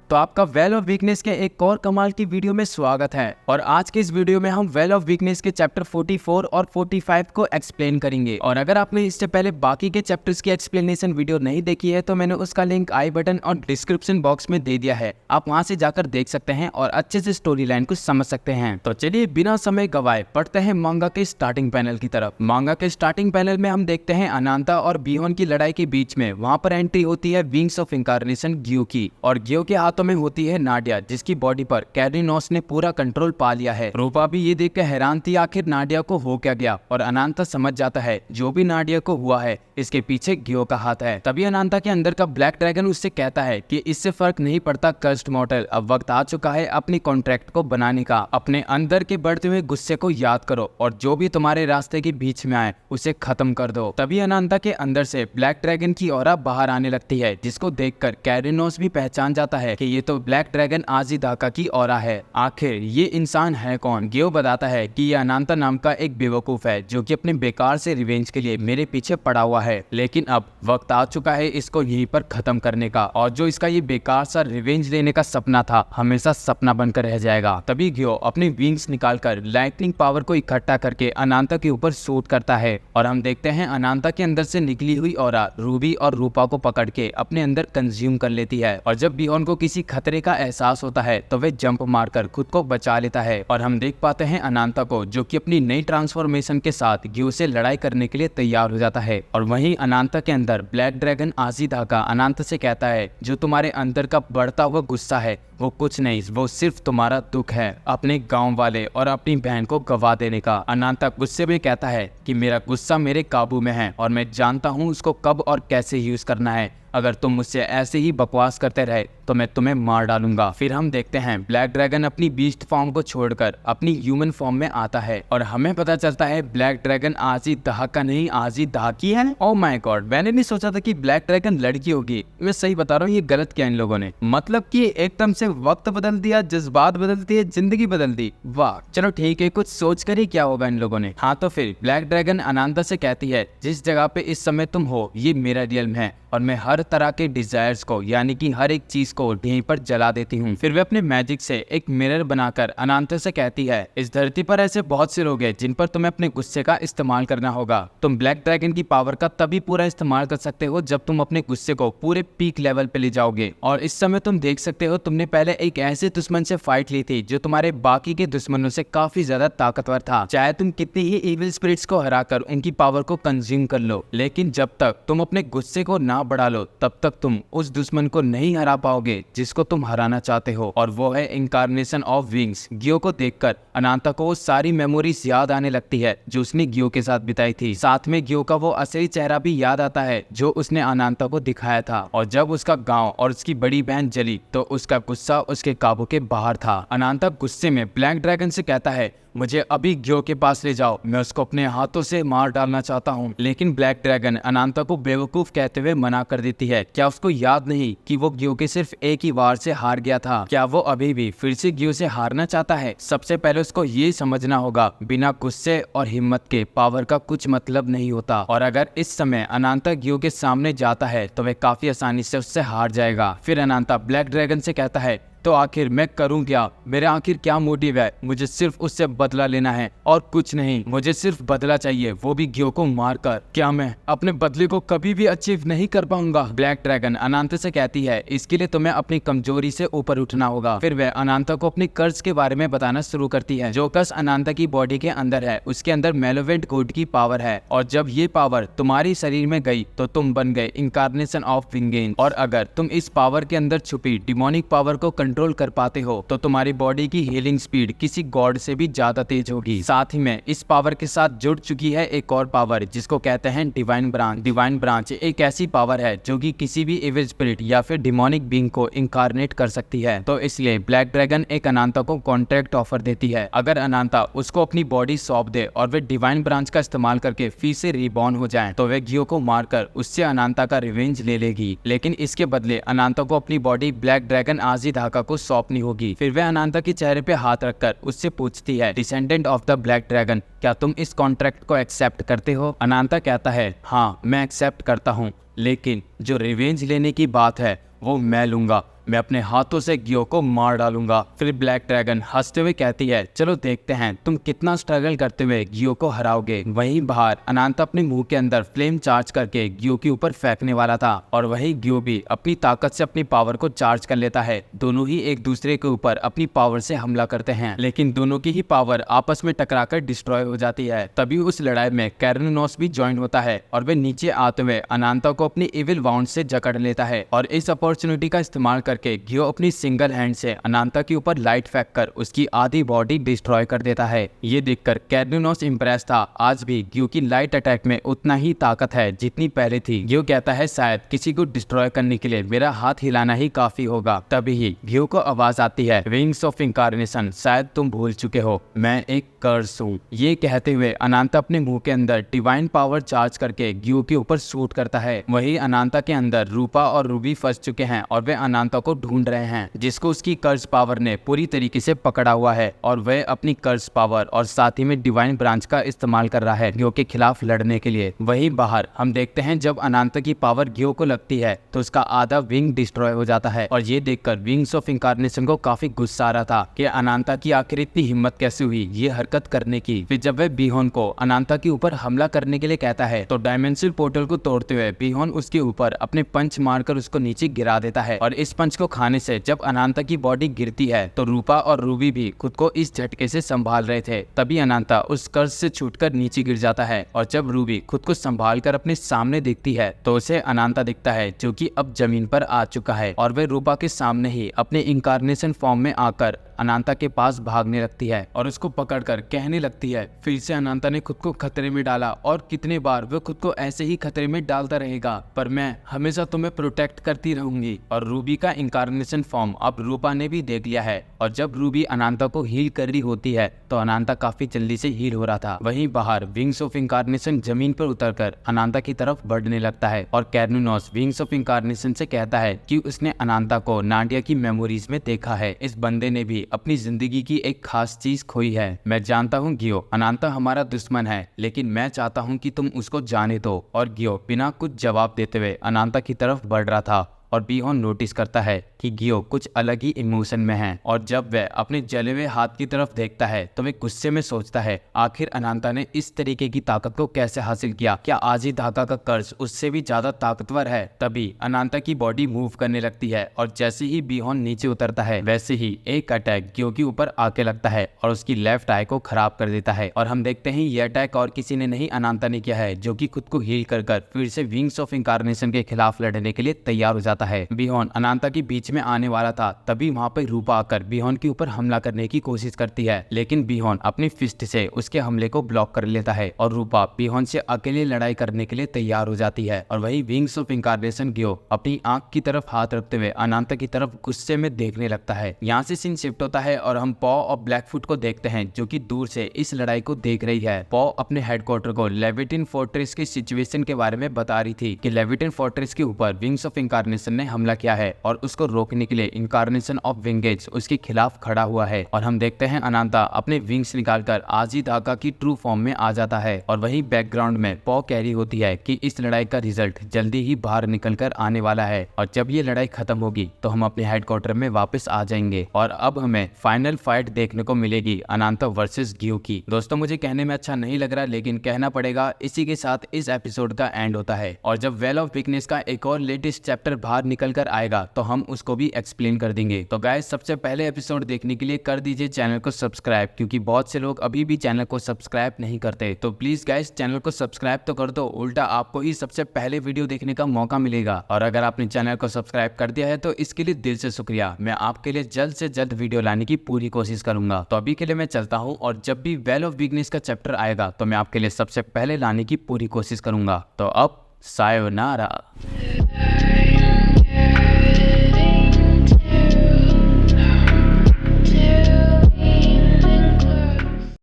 तो आपका well of weakness के एक और कमाल की वीडियो में स्वागत है। और आज के इस वीडियो में हम वेल ऑफ वीकनेस के चैप्टर 44 और 45 को एक्सप्लेन करेंगे। और अगर आपने इससे पहले बाकी के चैप्टर्स की एक्सप्लेनेशन वीडियो नहीं देखी है तो मैंने उसका लिंक आई बटन और डिस्क्रिप्शन बॉक्स में दे दिया है, आप वहां से जाकर देख सकते हैं और अच्छे से स्टोरी लाइन को समझ सकते हैं। तो चलिए बिना समय गवाए पढ़ते हैं मांगा के स्टार्टिंग पैनल की तरफ। मांगा के स्टार्टिंग पैनल में हम देखते हैं अनांता और बिहोन की लड़ाई के बीच में वहां पर एंट्री होती है विंग्स ऑफ इनकार्नेशन ग्यो की, और ग्यो के हाथों में होती है नाडिया, जिसकी बॉडी पर कैरिनोस ने पूरा कंट्रोल पा लिया है। रूपा भी ये देखकर हैरान थी आखिर नाडिया को हो क्या गया, और अनांता समझ जाता है जो भी नाडिया को हुआ है इसके पीछे ग्यो का हाथ है। तभी अनांता के अंदर का ब्लैक ड्रैगन उससे कहता है कि इससे फर्क नहीं पड़ता कर्स्ड मॉर्टल, अब वक्त आ चुका है अपनी कॉन्ट्रैक्ट को बनाने का। अपने अंदर के बढ़ते हुए गुस्से को याद करो और जो भी तुम्हारे रास्ते के बीच में आए उसे खत्म कर दो। तभी अनांता के अंदर से ब्लैक ड्रैगन की ऑरा बाहर आने लगती है, जिसको देखकर कैरिनोस भी पहचान जाता है कि ये तो ब्लैक ड्रैगन आजीदाका की ऑरा है। आखिर ये इंसान है कौन? ग्यो बताता है कि ये अनांता नाम का एक बेवकूफ है जो कि अपने बेकार से रिवेंज के लिए मेरे पीछे पड़ा हुआ है, लेकिन अब वक्त आ चुका है इसको यहीं पर खत्म करने का, और जो इसका ये बेकार सा रिवेंज लेने का सपना था हमेशा सपना बनकर रह जाएगा। तभी ग्यो अपनी विंग्स निकालकर लाइटनिंग पावर को इकट्ठा करके अनांता के ऊपर शूट करता है, और हम देखते हैं अनांता के अंदर से निकली हुई ऑरा रूबी और रूपा को पकड़ के अपने अंदर कंज्यूम कर लेती है। और जब बिहोन को किसी खतरे का एहसास होता है तो वे जंप मारकर खुद को बचा लेता है, और हम देख पाते हैं अनांता को जो कि अपनी नई ट्रांसफॉर्मेशन के साथ ग्यो से लड़ाई करने के लिए तैयार हो जाता है। और वहीं अनांता के अंदर ब्लैक ड्रैगन आजीदाका अनांता से कहता है जो तुम्हारे अंदर का बढ़ता हुआ गुस्सा है वो कुछ नहीं, वो सिर्फ तुम्हारा दुख है अपने गांव वाले और अपनी बहन को गवा देने का। अनांता गुस्से में कहता है कि मेरा गुस्सा मेरे काबू में है और मैं जानता हूँ उसको कब और कैसे यूज करना है, अगर तुम मुझसे ऐसे ही बकवास करते रहे तो मैं तुम्हें मार डालूंगा। फिर हम देखते हैं ब्लैक ड्रैगन अपनी बीस्ट फॉर्म को छोड़कर अपनी ह्यूमन फॉर्म में आता है, और हमें पता चलता है ब्लैक ड्रैगन आजीदाका नहीं आजीदाकी है। ओह माय गॉड, मैंने नहीं सोचा था कि ब्लैक ड्रैगन लड़की होगी। मैं सही बता रहा हूँ, ये गलत किया इन लोगों ने, मतलब कि एकदम से वक्त बदल दिया, जज्बात बदल दिए, जिंदगी बदल दी। वाह, चलो ठीक है, कुछ सोच कर ही क्या होगा इन लोगों ने। हाँ तो फिर ब्लैक ड्रैगन अनांता से कहती है जिस जगह पे इस समय तुम हो ये मेरा रियल्म है और मैं हर तरह के डिजायर्स को यानी कि हर एक चीज को यहीं पर जला देती हूँ। फिर वे अपने मैजिक से एक मिरर बनाकर अनांता से कहती है इस धरती पर ऐसे बहुत से लोग हैं जिन पर तुम्हें अपने गुस्से का इस्तेमाल करना होगा। तुम ब्लैक ड्रैगन की पावर का तभी पूरा इस्तेमाल कर सकते हो जब तुम अपने गुस्से को पूरे पीक लेवल पे ले जाओगे, और इस समय तुम देख सकते हो तुमने पहले एक ऐसे दुश्मन से फाइट ली थी जो तुम्हारे बाकी के दुश्मनों से काफी ज्यादा ताकतवर था। चाहे तुम कितनी ही इविल स्पिरिट्स को हराकर उनकी पावर को कंज्यूम कर लो, लेकिन जब तक तुम अपने गुस्से को ना बढ़ा लो तब तक तुम उस दुश्मन को नहीं हरा पाओगे जिसको तुम हराना चाहते हो, और वो है इनकार्नेशन ऑफ विंग्स। ग्यो को देखकर अनांता को वो सारी मेमोरीज याद आने लगती है जो उसने ग्यो के साथ बिताई थी। साथ में ग्यो का वो असली चेहरा भी याद आता है जो उसने अनांता को दिखाया था, और जब उसका गांव और उसकी बड़ी बहन जली तो उसका गुस्सा उसके काबू के बाहर था। अनांता गुस्से में ब्लैक ड्रैगन से कहता है मुझे अभी ग्यो के पास ले जाओ, मैं उसको अपने हाथों से मार डालना चाहता हूँ। लेकिन ब्लैक ड्रैगन अनांता को बेवकूफ कहते हुए मना कर देती है। क्या उसको याद नहीं कि वो ग्यो के सिर्फ एक ही वार से हार गया था? क्या वो अभी भी फिर से ग्यो से हारना चाहता है? सबसे पहले उसको ये समझना होगा बिना गुस्से और हिम्मत के पावर का कुछ मतलब नहीं होता, और अगर इस समय अनांता ग्यो के सामने जाता है तो वह काफी आसानी से उससे हार जाएगा। फिर अनांता ब्लैक ड्रैगन से कहता है तो आखिर मैं करूं क्या? मेरे आखिर क्या मोटिव है? मुझे सिर्फ उससे बदला लेना है और कुछ नहीं, मुझे सिर्फ बदला चाहिए, वो भी ग्यो को मारकर। क्या मैं अपने बदले को कभी भी अचीव नहीं कर पाऊंगा? ब्लैक ड्रैगन अनांता से कहती है इसके लिए तुम्हें अपनी कमजोरी से ऊपर उठना होगा। फिर वह अनांता को अपनी कर्ज के बारे में बताना शुरू करती है। जो कर्ज अनांता की बॉडी के अंदर है उसके अंदर मेलोवेंट गुड की पावर है, और जब ये पावर तुम्हारी शरीर में गई तो तुम बन गए इनकार्नेशन ऑफ विंगेन, और अगर तुम इस पावर के अंदर छुपी डिमोनिक पावर को कंट्रोल कर पाते हो तो तुम्हारी बॉडी की हीलिंग स्पीड किसी गॉड से भी ज्यादा तेज होगी। साथ ही में इस पावर के साथ जुड़ चुकी है एक और पावर जिसको कहते हैं डिवाइन ब्रांच। डिवाइन ब्रांच एक ऐसी पावर है जो कि किसी भी इविल स्पिरिट या फिर डिमोनिक बीइंग को इनकारनेट कर सकती है। तो इसलिए ब्लैक ड्रैगन एक अनांता को कॉन्ट्रैक्ट ऑफर देती है, अगर अनांता उसको अपनी बॉडी सौंप दे और वे डिवाइन ब्रांच का इस्तेमाल करके फिर से रिबॉर्न हो जाए तो वे ग्यो को मारकर उससे अनांता का रिवेंज ले लेगी। लेकिन इसके बदले अनांता को अपनी बॉडी ब्लैक ड्रैगन आजीदाका को सौंपनी होगी। फिर वह अनांता के चेहरे पे हाथ रखकर उससे पूछती है descendant of the black dragon, क्या तुम इस कॉन्ट्रैक्ट को एक्सेप्ट करते हो? अनांता कहता है हाँ मैं एक्सेप्ट करता हूँ, लेकिन जो रिवेंज लेने की बात है वो मैं लूंगा। मैं अपने हाथों से गियो को मार डालूंगा। फिर ब्लैक ड्रैगन हंसते हुए कहती है, चलो देखते हैं तुम कितना स्ट्रगल करते हुए गियो को हराओगे। वहीं बाहर अनांता अपने मुंह के अंदर फ्लेम चार्ज करके गियो के ऊपर फेंकने वाला था और वहीं गियो भी अपनी ताकत से अपनी पावर को चार्ज कर लेता है। दोनों ही एक दूसरे के ऊपर अपनी पावर से हमला करते हैं, लेकिन दोनों की ही पावर आपस में टकराकर डिस्ट्रॉय हो जाती है। तभी उस लड़ाई में कैरनोस भी ज्वाइन होता है और वे नीचे आते हुए अनांता को अपनी इविल वाउंड से जकड़ लेता है और इस अपॉर्चुनिटी का इस्तेमाल करके गियो अपनी सिंगल हैंड से अनांता के ऊपर लाइट फेंक कर उसकी आधी बॉडी डिस्ट्रॉय कर देता है। ये देखकर कैरनोस इंप्रेस था। आज भी गियो की लाइट अटैक में उतना ही ताकत है जितनी पहले थी। गियो कहता है, शायद किसी को डिस्ट्रॉय करने के लिए मेरा हाथ हिलाना ही काफी होगा। तभी ही गियो को आवाज आती है, विंग्स ऑफ इनकार्नेशन, शायद तुम भूल चुके हो, मैं एक कर्स हूँ। ये कहते हुए अनांता अपने मुंह के अंदर डिवाइन पावर चार्ज करके गियो के ऊपर शूट करता है। वही अनांता के अंदर रूपा और रूबी फंस चुके हैं और वे अनांता को ढूंढ रहे हैं, जिसको उसकी कर्स पावर ने पूरी तरीके से पकड़ा हुआ है और वह अपनी कर्स पावर और साथ ही में डिवाइन ब्रांच का इस्तेमाल कर रहा है गियो के खिलाफ लड़ने के लिए। वहीं बाहर हम देखते हैं जब अनांता की पावर गियो को लगती है तो उसका आधा विंग डिस्ट्रॉय हो जाता है और ये देखकर विंग्स ऑफ इनकार्नेशन को काफी गुस्सा आ रहा था कि अनांता की आखिर इतनी हिम्मत कैसे हुई ये हरकत करने की। फिर जब वह बीहोन को अनांता के ऊपर हमला करने के लिए कहता है तो डायमेंशनल पोर्टल को तोड़ते हुए बीहोन उसके ऊपर अपने पंच मारकर उसको नीचे गिरा देता है और इस पंच को खाने से जब अनांता की बॉडी गिरती है तो रूपा और रूबी भी खुद को इस झटके से संभाल रहे थे। तभी अनांता उस कर्ज से छूटकर नीचे गिर जाता है और जब रूबी खुद को संभाल कर अपने सामने देखती है तो उसे अनांता दिखता है जो कि अब जमीन पर आ चुका है और वह रूपा के सामने ही अपने इनकार्नेशन फॉर्म में आकर अनांता के पास भागने लगती है और उसको पकड़कर कहने लगती है, फिर से अनांता ने खुद को खतरे में डाला और कितने बार वह खुद को ऐसे ही खतरे में डालता रहेगा, पर मैं हमेशा तुम्हें प्रोटेक्ट करती रहूंगी। और रूबी का इनकार्नेशन फॉर्म अब रूपा ने भी देख लिया है और जब रूबी अनांता को हील कर रही होती है तो अनांता काफी जल्दी से हील हो रहा था। वहीं बाहर विंग्स ऑफ इनकार्नेशन जमीन पर उतरकर अनांता की तरफ बढ़ने लगता है और कैरनोस विंग्स ऑफ इनकार्नेशन से कहता है कि उसने अनांता को नाडिया की मेमोरीज में देखा है। इस बंदे ने भी अपनी जिंदगी की एक खास चीज खोई है। मैं जानता हूँ गियो, अनांता हमारा दुश्मन है, लेकिन मैं चाहता हूँ कि तुम उसको जाने दो। और गियो बिना कुछ जवाब देते हुए अनांता की तरफ बढ़ रहा था और बीहोन नोटिस करता है कि गियो कुछ अलग ही इमोशन में है और जब वह अपने जले हुए हाथ की तरफ देखता है तो वह गुस्से में सोचता है, आखिर अनांता ने इस तरीके की ताकत को कैसे हासिल किया? क्या आज ही धागा का कर्ज उससे भी ज्यादा ताकतवर है? तभी अनांता की बॉडी मूव करने लगती है और जैसे ही बीहोन नीचे उतरता है वैसे ही एक अटैक गियो के ऊपर आके लगता है और उसकी लेफ्ट आई को खराब कर देता है। और हम देखते हैं ये अटैक और किसी ने नहीं अनांता ने किया है, जो कि खुद को हील कर फिर से विंग्स ऑफ इनकार्नेशन के खिलाफ लड़ने के लिए तैयार हो जाता है। बीहोन अनांता के बीच में आने वाला था, तभी वहाँ पे रूपा आकर बीहोन के ऊपर हमला करने की कोशिश करती है, लेकिन बीहोन अपनी फिस्ट से उसके हमले को ब्लॉक कर लेता है और रूपा बीहोन से अकेले लड़ाई करने के लिए तैयार हो जाती है। और वही विंग्स ऑफ इनकार्नेशन गियो अपनी आंख की तरफ हाथ रखते हुए अनांता की तरफ गुस्से में देखने लगता है। यहाँ से सीन शिफ्ट होता है और हम पॉ और ब्लैकफुट को देखते हैं जो कि दूर से इस लड़ाई को देख रही है। पॉ अपने हेडक्वार्टर को लेविटिन फोर्ट्रेस की सिचुएशन के बारे में बता रही थी कि लेविटिन फोर्ट्रेस के ऊपर विंग्स ऑफ इनकार्नेशन ने हमला किया है और उसको रोकने के लिए इनकार्नेशन ऑफ विंगेज उसके खिलाफ खड़ा हुआ है। और हम देखते हैं अनांता अपने विंग्स निकालकर आजी धागा की ट्रू फॉर्म में आ जाता है और वही बैकग्राउंड में पॉ कह रही होती है कि इस लड़ाई का रिजल्ट जल्दी ही बाहर निकलकर आने वाला है और जब ये लड़ाई खत्म होगी तो हम अपने हेडक्वार्टर में वापस आ जाएंगे और अब हमें फाइनल फाइट देखने को मिलेगी अनांता वर्सेस गियो की। दोस्तों मुझे कहने में अच्छा नहीं लग रहा, लेकिन कहना पड़ेगा। इसी के साथ इस एपिसोड का एंड होता है और जब वेल ऑफ वीकनेस का एक और लेटेस्ट चैप्टर बाहर निकल कर आएगा तो हम उसको भी एक्सप्लेन कर देंगे। तो गाइस सबसे पहले एपिसोड देखने के लिए कर दीजिए चैनल को सब्सक्राइब, क्योंकि बहुत से लोग अभी भी चैनल को सब्सक्राइब नहीं करते। तो प्लीज गाइस चैनल को सब्सक्राइब तो कर दो, उल्टा आपको ही सबसे पहले वीडियो देखने का मौका मिलेगा। और अगर आपने चैनल को सब्सक्राइब कर दिया है तो इसके लिए दिल से शुक्रिया। मैं आपके लिए जल्द से जल्द वीडियो लाने की पूरी कोशिश करूंगा। तो अभी के लिए मैं चलता हूँ और जब भी वेल ऑफ वीकनेस का चैप्टर आएगा तो मैं आपके लिए सबसे पहले लाने की पूरी कोशिश करूंगा। तो अब सायोनारा।